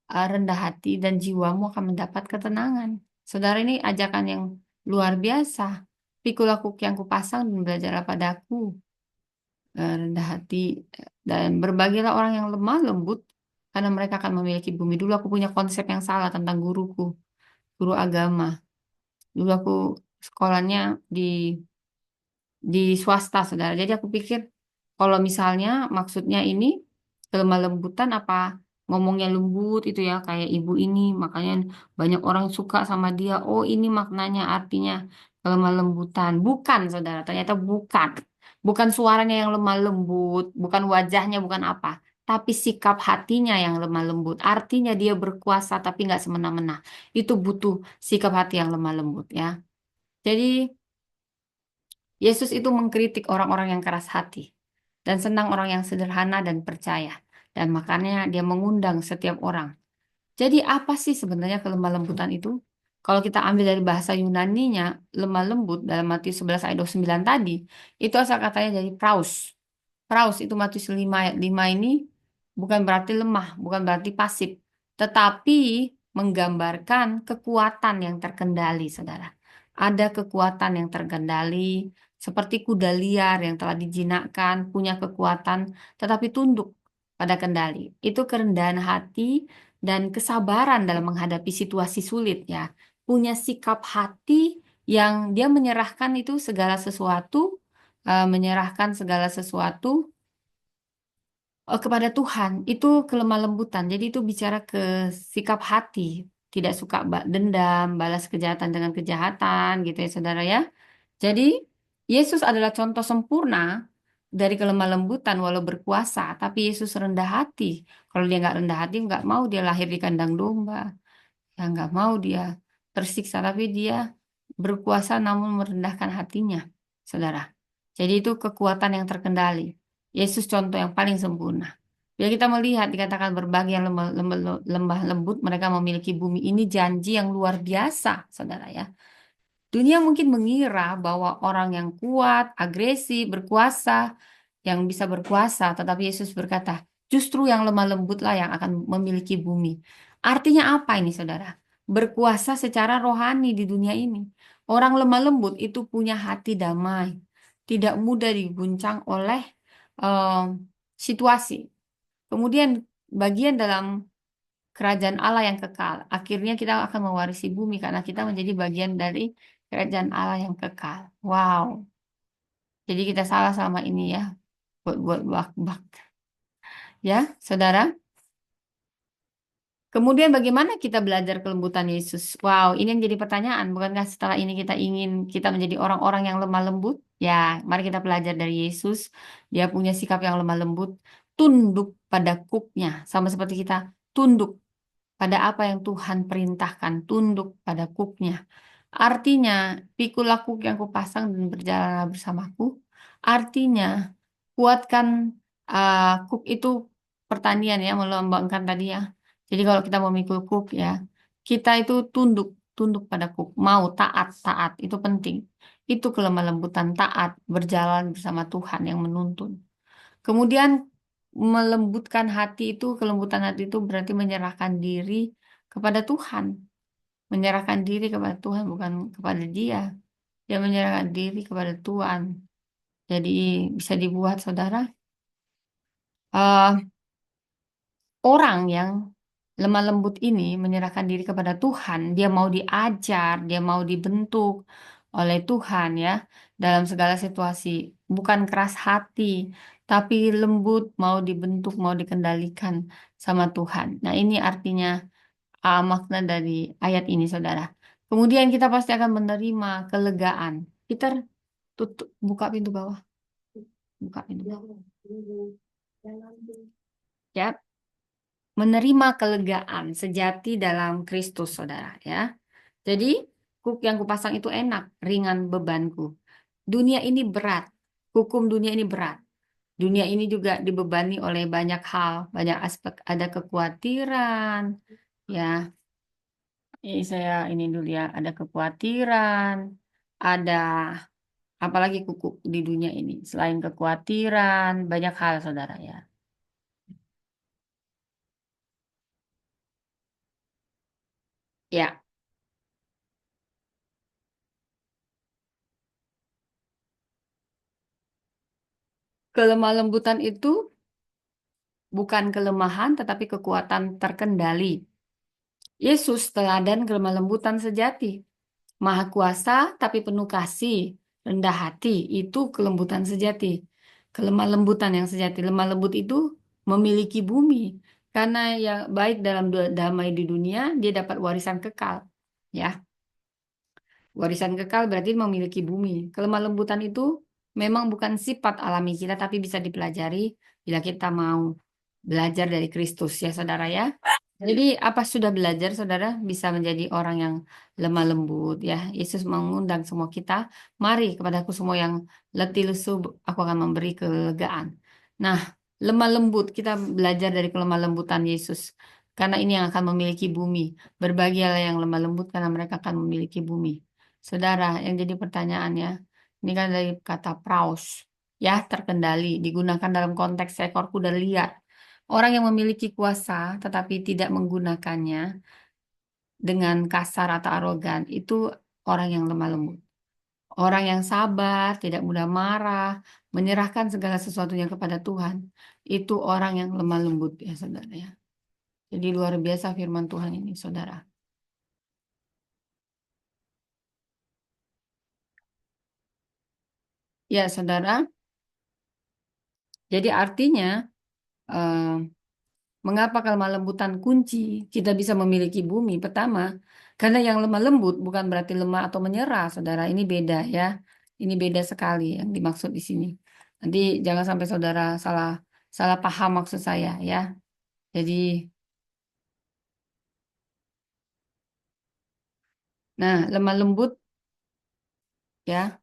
Speaker 1: rendah hati dan jiwamu akan mendapat ketenangan. Saudara ini ajakan yang luar biasa. Pikul aku yang kupasang dan belajarlah padaku, rendah hati. Dan berbagilah orang yang lemah lembut, karena mereka akan memiliki bumi. Dulu aku punya konsep yang salah tentang guruku, guru agama. Dulu aku sekolahnya di swasta, saudara. Jadi aku pikir kalau misalnya maksudnya ini kelemah lembutan apa ngomongnya lembut itu ya kayak ibu ini, makanya banyak orang suka sama dia. Oh, ini maknanya artinya kelemah lembutan. Bukan, saudara. Ternyata bukan. Bukan suaranya yang lemah lembut, bukan wajahnya, bukan apa. Tapi sikap hatinya yang lemah lembut. Artinya dia berkuasa tapi nggak semena-mena. Itu butuh sikap hati yang lemah lembut ya. Jadi Yesus itu mengkritik orang-orang yang keras hati dan senang orang yang sederhana dan percaya. Dan makanya dia mengundang setiap orang. Jadi apa sih sebenarnya kelemah lembutan itu? Kalau kita ambil dari bahasa Yunaninya, lemah lembut dalam Matius 11 ayat 29 tadi, itu asal katanya dari praus. Praus itu Matius 5 ayat 5 ini bukan berarti lemah, bukan berarti pasif, tetapi menggambarkan kekuatan yang terkendali, saudara. Ada kekuatan yang terkendali, seperti kuda liar yang telah dijinakkan, punya kekuatan, tetapi tunduk pada kendali. Itu kerendahan hati dan kesabaran dalam menghadapi situasi sulit ya. Punya sikap hati yang dia menyerahkan itu segala sesuatu, menyerahkan segala sesuatu kepada Tuhan. Itu kelemah lembutan. Jadi itu bicara ke sikap hati, tidak suka dendam, balas kejahatan dengan kejahatan gitu ya saudara ya. Jadi Yesus adalah contoh sempurna dari kelemah lembutan walau berkuasa, tapi Yesus rendah hati. Kalau dia nggak rendah hati, nggak mau dia lahir di kandang domba. Ya nggak mau dia tersiksa, tapi dia berkuasa namun merendahkan hatinya, saudara. Jadi itu kekuatan yang terkendali. Yesus contoh yang paling sempurna. Ya kita melihat dikatakan berbagi yang lembah lembut mereka memiliki bumi. Ini janji yang luar biasa, saudara ya. Dunia mungkin mengira bahwa orang yang kuat, agresif, berkuasa, yang bisa berkuasa, tetapi Yesus berkata, justru yang lemah lembutlah yang akan memiliki bumi. Artinya apa ini, saudara? Berkuasa secara rohani di dunia ini. Orang lemah lembut itu punya hati damai, tidak mudah diguncang oleh em, situasi. Kemudian bagian dalam kerajaan Allah yang kekal. Akhirnya kita akan mewarisi bumi karena kita menjadi bagian dari kerajaan Allah yang kekal. Wow. Jadi kita salah sama ini ya. Buat bak. Ya, saudara. Kemudian bagaimana kita belajar kelembutan Yesus? Wow, ini yang jadi pertanyaan. Bukankah setelah ini kita ingin kita menjadi orang-orang yang lemah lembut? Ya, mari kita belajar dari Yesus. Dia punya sikap yang lemah lembut, tunduk pada kuknya, sama seperti kita tunduk pada apa yang Tuhan perintahkan, tunduk pada kuknya. Artinya, pikulah kuk yang kupasang dan berjalanlah bersamaku. Artinya, kuatkan kuk itu pertanian ya, melambangkan tadi ya. Jadi kalau kita memikul kuk ya, kita itu tunduk, tunduk pada kuk, mau taat, taat itu penting. Itu kelemah lembutan taat, berjalan bersama Tuhan yang menuntun. Kemudian melembutkan hati itu, kelembutan hati itu berarti menyerahkan diri kepada Tuhan. Menyerahkan diri kepada Tuhan bukan kepada dia. Dia menyerahkan diri kepada Tuhan. Jadi bisa dibuat saudara. eh, Orang yang lemah lembut ini menyerahkan diri kepada Tuhan. Dia mau diajar, dia mau dibentuk oleh Tuhan ya dalam segala situasi. Bukan keras hati, tapi lembut, mau dibentuk, mau dikendalikan sama Tuhan. Nah ini artinya makna dari ayat ini, saudara. Kemudian kita pasti akan menerima kelegaan. Peter, tutup, buka pintu bawah, buka pintu bawah. Ya, menerima kelegaan sejati dalam Kristus, saudara. Ya, jadi kuk yang kupasang itu enak, ringan bebanku. Dunia ini berat, hukum dunia ini berat. Dunia ini juga dibebani oleh banyak hal, banyak aspek. Ada kekhawatiran, ya. Ini saya ini dulu ya, ada kekhawatiran, ada apalagi kuku di dunia ini. Selain kekhawatiran, banyak hal, saudara ya. Ya, kelemah lembutan itu bukan kelemahan, tetapi kekuatan terkendali. Yesus teladan kelemah lembutan sejati. Maha kuasa, tapi penuh kasih, rendah hati, itu kelembutan sejati. Kelemah lembutan yang sejati. Lemah lembut itu memiliki bumi. Karena yang baik dalam damai di dunia, dia dapat warisan kekal. Ya, warisan kekal berarti memiliki bumi. Kelemah lembutan itu memang bukan sifat alami kita, tapi bisa dipelajari bila kita mau belajar dari Kristus ya, saudara ya. Jadi apa sudah belajar saudara bisa menjadi orang yang lemah lembut ya. Yesus mengundang semua kita, mari kepadaku semua yang letih lesu, aku akan memberi kelegaan. Nah, lemah lembut kita belajar dari kelemah lembutan Yesus. Karena ini yang akan memiliki bumi. Berbahagialah yang lemah lembut karena mereka akan memiliki bumi. Saudara, yang jadi pertanyaannya, ini kan dari kata praus, ya terkendali, digunakan dalam konteks seekor kuda liar. Orang yang memiliki kuasa tetapi tidak menggunakannya dengan kasar atau arogan itu orang yang lemah lembut. Orang yang sabar, tidak mudah marah, menyerahkan segala sesuatunya kepada Tuhan, itu orang yang lemah lembut ya saudara ya. Jadi luar biasa firman Tuhan ini saudara. Ya saudara, jadi artinya eh, mengapa kelemah lembutan kunci kita bisa memiliki bumi? Pertama, karena yang lemah lembut bukan berarti lemah atau menyerah, saudara. Ini beda ya. Ini beda sekali yang dimaksud di sini. Nanti jangan sampai saudara salah salah paham maksud saya ya. Jadi, nah lemah lembut ya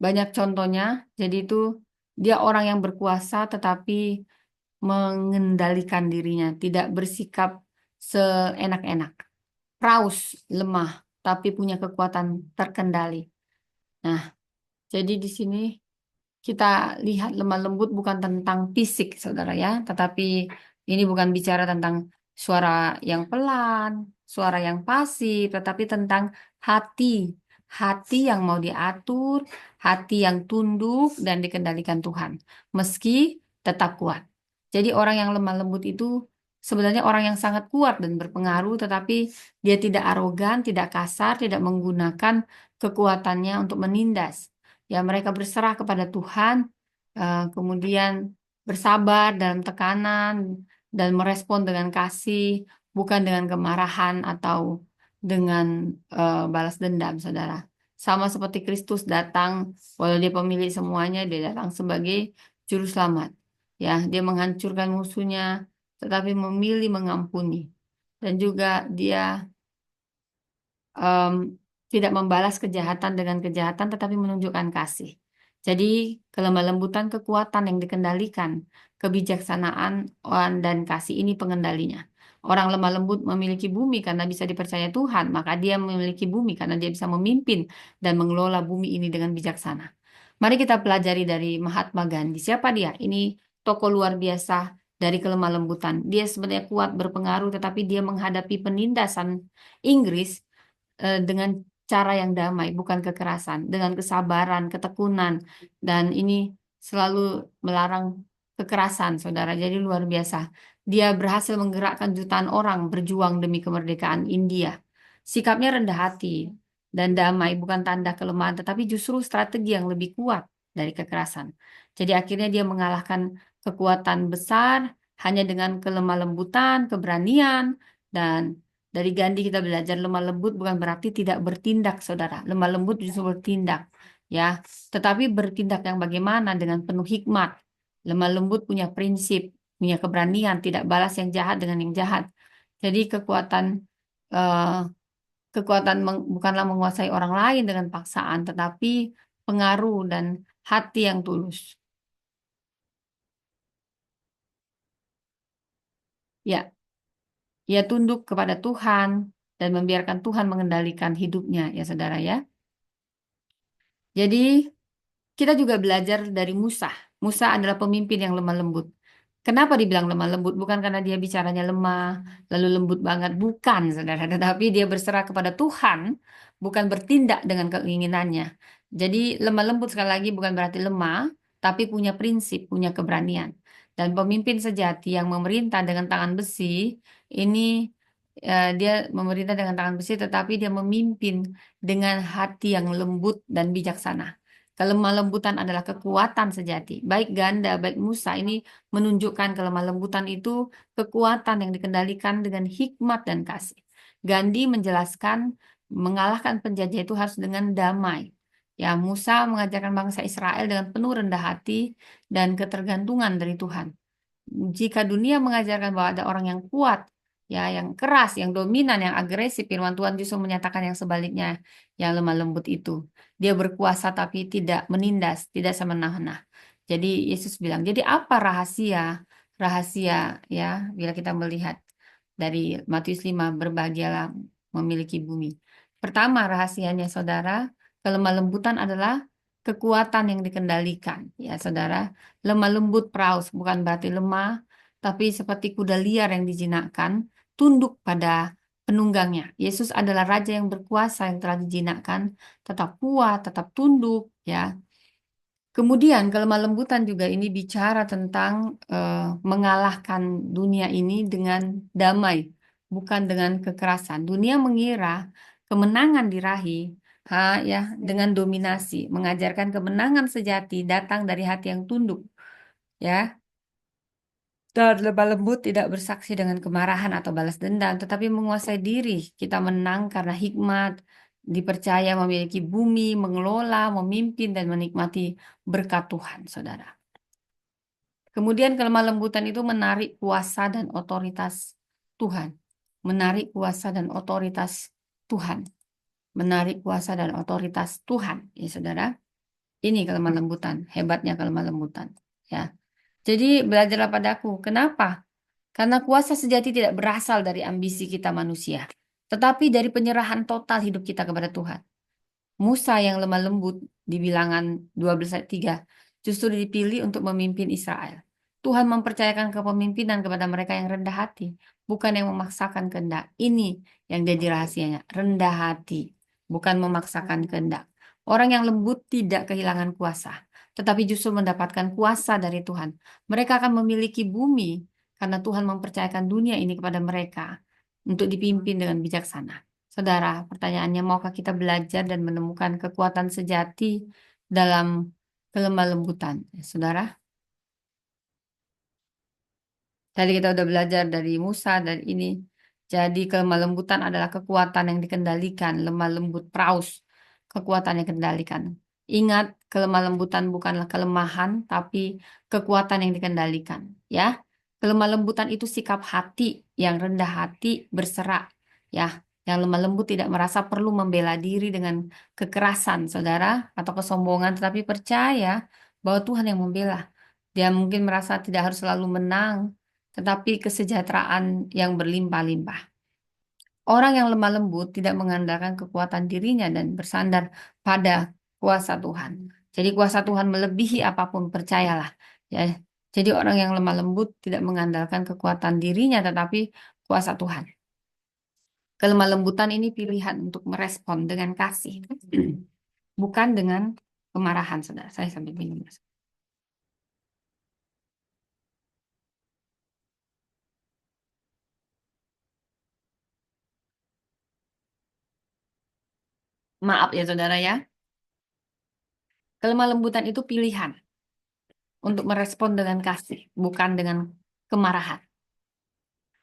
Speaker 1: banyak contohnya. Jadi itu dia orang yang berkuasa tetapi mengendalikan dirinya, tidak bersikap seenak-enak. Raus, lemah, tapi punya kekuatan terkendali. Nah, jadi di sini kita lihat lemah lembut bukan tentang fisik, saudara ya, tetapi ini bukan bicara tentang suara yang pelan, suara yang pasif, tetapi tentang hati. Hati yang mau diatur, hati yang tunduk dan dikendalikan Tuhan, meski tetap kuat. Jadi orang yang lemah lembut itu sebenarnya orang yang sangat kuat dan berpengaruh, tetapi dia tidak arogan, tidak kasar, tidak menggunakan kekuatannya untuk menindas. Ya, mereka berserah kepada Tuhan, kemudian bersabar dalam tekanan dan merespon dengan kasih, bukan dengan kemarahan atau dengan balas dendam, saudara. Sama seperti Kristus datang, walau dia pemilik semuanya, dia datang sebagai juru selamat. Ya, dia menghancurkan musuhnya, tetapi memilih mengampuni. Dan juga dia em, tidak membalas kejahatan dengan kejahatan, tetapi menunjukkan kasih. Jadi, kelemah lembutan kekuatan yang dikendalikan, kebijaksanaan dan kasih ini pengendalinya. Orang lemah lembut memiliki bumi karena bisa dipercaya Tuhan, maka dia memiliki bumi karena dia bisa memimpin dan mengelola bumi ini dengan bijaksana. Mari kita pelajari dari Mahatma Gandhi. Siapa dia? Ini tokoh luar biasa dari kelemah lembutan. Dia sebenarnya kuat berpengaruh, tetapi dia menghadapi penindasan Inggris dengan cara yang damai, bukan kekerasan, dengan kesabaran, ketekunan, dan ini selalu melarang kekerasan, saudara. Jadi luar biasa. Dia berhasil menggerakkan jutaan orang berjuang demi kemerdekaan India. Sikapnya rendah hati dan damai bukan tanda kelemahan, tetapi justru strategi yang lebih kuat dari kekerasan. Jadi akhirnya dia mengalahkan kekuatan besar hanya dengan kelemah lembutan, keberanian, dan dari Gandhi kita belajar lemah lembut bukan berarti tidak bertindak, saudara. Lemah lembut justru bertindak, ya. Tetapi bertindak yang bagaimana dengan penuh hikmat. Lemah lembut punya prinsip, punya keberanian, tidak balas yang jahat dengan yang jahat. Jadi eh, bukanlah menguasai orang lain dengan paksaan, tetapi pengaruh dan hati yang tulus. Ya, ia tunduk kepada Tuhan dan membiarkan Tuhan mengendalikan hidupnya, ya saudara ya. Jadi kita juga belajar dari Musa. Musa adalah pemimpin yang lemah lembut. Kenapa dibilang lemah lembut? Bukan karena dia bicaranya lemah, lalu lembut banget. Bukan, saudara. Tetapi dia berserah kepada Tuhan, bukan bertindak dengan keinginannya. Jadi lemah lembut sekali lagi bukan berarti lemah, tapi punya prinsip, punya keberanian. Dan pemimpin sejati yang memerintah dengan tangan besi, ini dia memerintah dengan tangan besi, tetapi dia memimpin dengan hati yang lembut dan bijaksana. Kelemah lembutan adalah kekuatan sejati. Baik Ganda, baik Musa ini menunjukkan kelemah lembutan itu kekuatan yang dikendalikan dengan hikmat dan kasih. Gandhi menjelaskan mengalahkan penjajah itu harus dengan damai. Ya, Musa mengajarkan bangsa Israel dengan penuh rendah hati dan ketergantungan dari Tuhan. Jika dunia mengajarkan bahwa ada orang yang kuat, ya, yang keras, yang dominan, yang agresif, firman Tuhan justru menyatakan yang sebaliknya, yang lemah lembut itu. Dia berkuasa tapi tidak menindas, tidak semena-mena. Jadi Yesus bilang, jadi apa rahasia? Rahasia, ya, bila kita melihat dari Matius 5, berbahagialah memiliki bumi. Pertama, rahasianya saudara, kelemah lembutan adalah kekuatan yang dikendalikan, ya saudara. Lemah lembut praus bukan berarti lemah, tapi seperti kuda liar yang dijinakkan, tunduk pada penunggangnya. Yesus adalah raja yang berkuasa yang telah dijinakkan, tetap kuat, tetap tunduk, ya. Kemudian kelemah lembutan juga ini bicara tentang mengalahkan dunia ini dengan damai, bukan dengan kekerasan. Dunia mengira kemenangan diraih, ya, dengan dominasi, mengajarkan kemenangan sejati datang dari hati yang tunduk, ya. Dan lemah lembut tidak bersaksi dengan kemarahan atau balas dendam, tetapi menguasai diri. Kita menang karena hikmat, dipercaya memiliki bumi, mengelola, memimpin, dan menikmati berkat Tuhan, saudara. Kemudian kelemah lembutan itu menarik kuasa dan otoritas Tuhan. Menarik kuasa dan otoritas Tuhan. Menarik kuasa dan otoritas Tuhan, ya saudara. Ini kelemah lembutan, hebatnya kelemah lembutan. Ya. Jadi belajarlah padaku. Kenapa? Karena kuasa sejati tidak berasal dari ambisi kita manusia, tetapi dari penyerahan total hidup kita kepada Tuhan. Musa yang lemah lembut di Bilangan 12 ayat 3 justru dipilih untuk memimpin Israel. Tuhan mempercayakan kepemimpinan kepada mereka yang rendah hati, bukan yang memaksakan kehendak. Ini yang jadi rahasianya, rendah hati, bukan memaksakan kehendak. Orang yang lembut tidak kehilangan kuasa, tetapi justru mendapatkan kuasa dari Tuhan. Mereka akan memiliki bumi karena Tuhan mempercayakan dunia ini kepada mereka untuk dipimpin dengan bijaksana. Saudara, pertanyaannya, maukah kita belajar dan menemukan kekuatan sejati dalam kelemah lembutan? Saudara, tadi kita udah belajar dari Musa dan ini. Jadi kelemah lembutan adalah kekuatan yang dikendalikan, lemah lembut praus, kekuatan yang dikendalikan. Ingat, kelemah lembutan bukanlah kelemahan, tapi kekuatan yang dikendalikan. Ya, kelemah lembutan itu sikap hati yang rendah hati, berserah. Ya, yang lemah lembut tidak merasa perlu membela diri dengan kekerasan, saudara, atau kesombongan, tetapi percaya bahwa Tuhan yang membela. Dia mungkin merasa tidak harus selalu menang, tetapi kesejahteraan yang berlimpah-limpah. Orang yang lemah lembut tidak mengandalkan kekuatan dirinya dan bersandar pada kuasa Tuhan. Jadi kuasa Tuhan melebihi apapun, percayalah. Ya. Jadi orang yang lemah lembut tidak mengandalkan kekuatan dirinya tetapi kuasa Tuhan. Kelemah lembutan ini pilihan untuk merespon dengan kasih, bukan dengan kemarahan, saudara. Saya sambil minum. Maaf ya, saudara ya. Kelemah lembutan itu pilihan untuk merespon dengan kasih, bukan dengan kemarahan.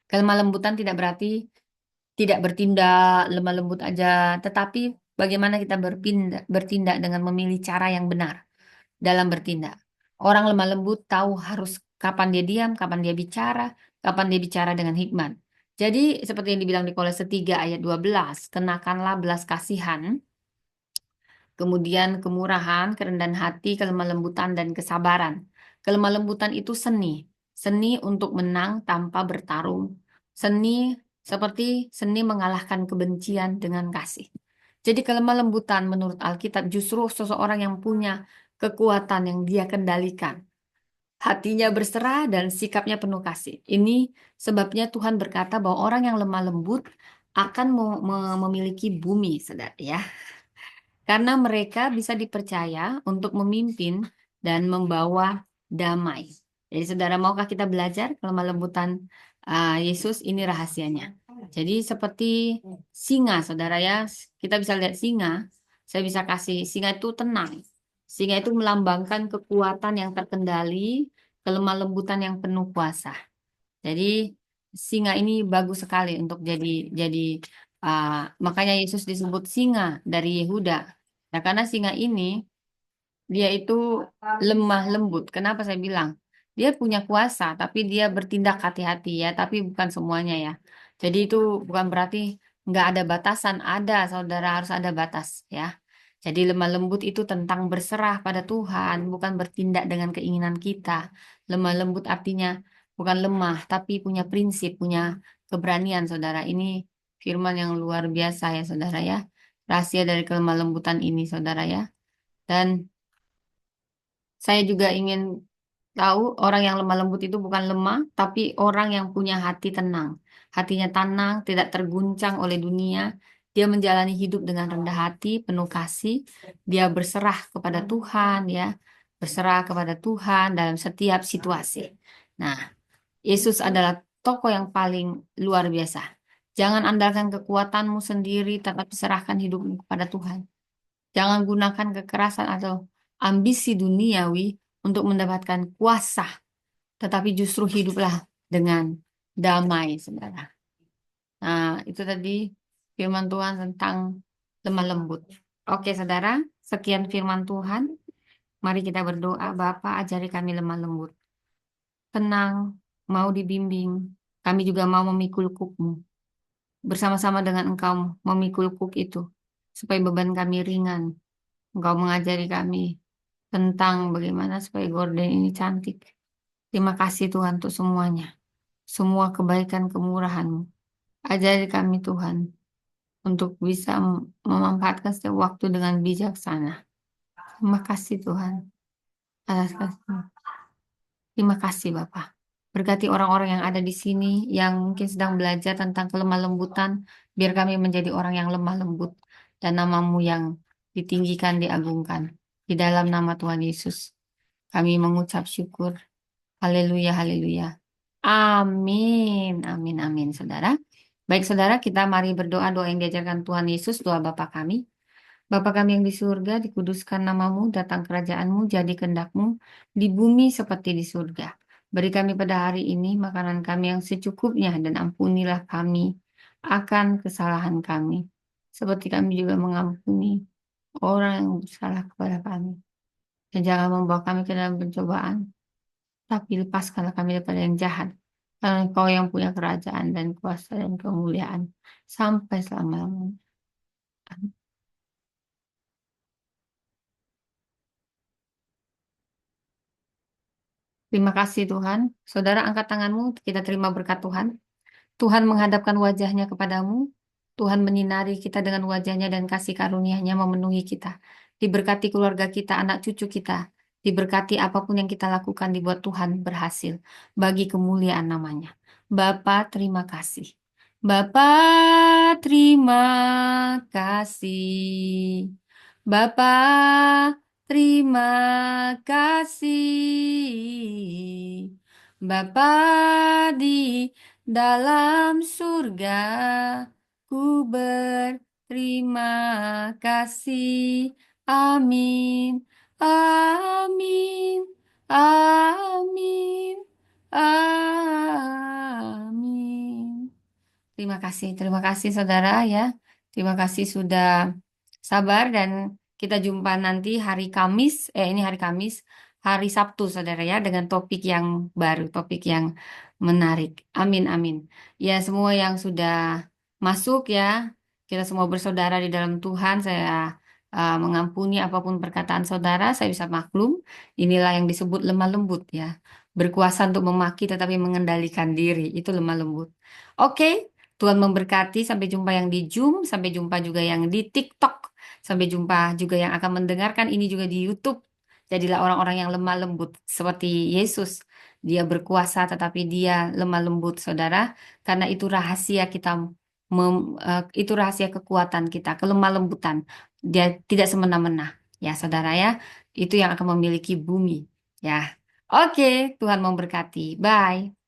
Speaker 1: Kelemah lembutan tidak berarti tidak bertindak lemah lembut aja, tetapi bagaimana kita bertindak dengan memilih cara yang benar dalam bertindak. Orang lemah lembut tahu harus kapan dia diam, kapan dia bicara, kapan dia bicara dengan hikmat. Jadi seperti yang dibilang di Kolose 3 ayat 12, kenakanlah belas kasihan, kemudian kemurahan, kerendahan hati, kelemah lembutan, dan kesabaran. Kelemah lembutan itu seni. Seni untuk menang tanpa bertarung. Seni seperti seni mengalahkan kebencian dengan kasih. Jadi kelemah lembutan menurut Alkitab justru seseorang yang punya kekuatan yang dia kendalikan. Hatinya berserah dan sikapnya penuh kasih. Ini sebabnya Tuhan berkata bahwa orang yang lemah lembut akan memiliki bumi, saudara ya. Karena mereka bisa dipercaya untuk memimpin dan membawa damai. Jadi saudara, maukah kita belajar kelemah lembutan Yesus? Ini rahasianya. Jadi seperti singa, saudara ya. Kita bisa lihat singa. Saya bisa kasih, singa itu tenang. Singa itu melambangkan kekuatan yang terkendali, kelemah lembutan yang penuh kuasa. Jadi singa ini bagus sekali untuk jadi uh, makanya Yesus disebut singa dari Yehuda. Nah, karena singa ini dia itu lemah lembut. Kenapa saya bilang? Dia punya kuasa, tapi dia bertindak hati-hati ya, tapi bukan semuanya ya. Jadi itu bukan berarti nggak ada batasan, ada saudara harus ada batas ya. Jadi lemah lembut itu tentang berserah pada Tuhan, bukan bertindak dengan keinginan kita. Lemah lembut artinya bukan lemah, tapi punya prinsip, punya keberanian, saudara. Ini firman yang luar biasa ya, saudara ya. Rahasia dari kelemah lembutan ini, saudara ya. Dan saya juga ingin tahu orang yang lemah lembut itu bukan lemah, tapi orang yang punya hati tenang. Hatinya tenang, tidak terguncang oleh dunia. Dia menjalani hidup dengan rendah hati, penuh kasih. Dia berserah kepada Tuhan, ya, berserah kepada Tuhan dalam setiap situasi. Nah, Yesus adalah tokoh yang paling luar biasa. Jangan andalkan kekuatanmu sendiri, tetapi serahkan hidupmu kepada Tuhan. Jangan gunakan kekerasan atau ambisi duniawi untuk mendapatkan kuasa, tetapi justru hiduplah dengan damai, saudara. Nah, itu tadi firman Tuhan tentang lemah lembut. Oke, saudara, sekian firman Tuhan. Mari kita berdoa. Bapa, ajari kami lemah lembut. Tenang, mau dibimbing. Kami juga mau memikul kukmu. Bersama-sama dengan Engkau memikul kuk itu. Supaya beban kami ringan. Engkau mengajari kami tentang bagaimana supaya gorden ini cantik. Terima kasih Tuhan untuk semuanya. Semua kebaikan kemurahan-Mu. Ajari kami Tuhan untuk bisa memanfaatkan setiap waktu dengan bijaksana. Terima kasih Tuhan atas kasih. Terima kasih Bapak. Berkati orang-orang yang ada di sini yang mungkin sedang belajar tentang kelemah lembutan, biar kami menjadi orang yang lemah lembut dan namamu yang ditinggikan, diagungkan. Di dalam nama Tuhan Yesus, kami mengucap syukur. Haleluya, haleluya. Amin, amin, amin, saudara. Baik, saudara, kita mari berdoa doa yang diajarkan Tuhan Yesus, doa Bapa kami. Bapa kami yang di surga, dikuduskan namamu, datang kerajaanmu, jadi kehendakmu, di bumi seperti di surga. Beri kami pada hari ini makanan kami yang secukupnya, dan ampunilah kami akan kesalahan kami. Seperti kami juga mengampuni orang yang bersalah kepada kami. Dan jangan membawa kami ke dalam pencobaan, tapi lepaskanlah kami daripada yang jahat. Karena Engkau yang punya kerajaan dan kuasa dan kemuliaan sampai selama-lamanya. Terima kasih Tuhan. Saudara angkat tanganmu, kita terima berkat Tuhan. Tuhan menghadapkan wajahnya kepadamu. Tuhan menyinari kita dengan wajahnya dan kasih karunia-Nya memenuhi kita. Diberkati keluarga kita, anak cucu kita. Diberkati apapun yang kita lakukan dibuat Tuhan berhasil. Bagi kemuliaan namanya. Bapa terima kasih. Bapa terima kasih. Bapa terima kasih. Bapa di dalam surga, ku berterima kasih. Amin, amin, amin, amin. Terima kasih saudara ya. Terima kasih sudah sabar dan kita jumpa nanti hari Kamis, ini hari Kamis, hari Sabtu saudara ya dengan topik yang baru, topik yang menarik. Amin, amin. Ya semua yang sudah masuk ya, kita semua bersaudara di dalam Tuhan. Saya mengampuni apapun perkataan saudara, saya bisa maklum. Inilah yang disebut lemah lembut ya. Berkuasa untuk memaki tetapi mengendalikan diri, itu lemah lembut. Oke, Tuhan memberkati. Sampai jumpa yang di Zoom, sampai jumpa juga yang di TikTok, sampai jumpa juga yang akan mendengarkan ini juga di YouTube. Jadilah orang-orang yang lemah lembut seperti Yesus. Dia berkuasa tetapi dia lemah lembut, saudara. Karena itu rahasia kita, itu rahasia kekuatan kita, kelemah lembutan. Dia tidak semena-mena, ya saudara ya. Itu yang akan memiliki bumi, ya. Oke, Tuhan memberkati. Bye.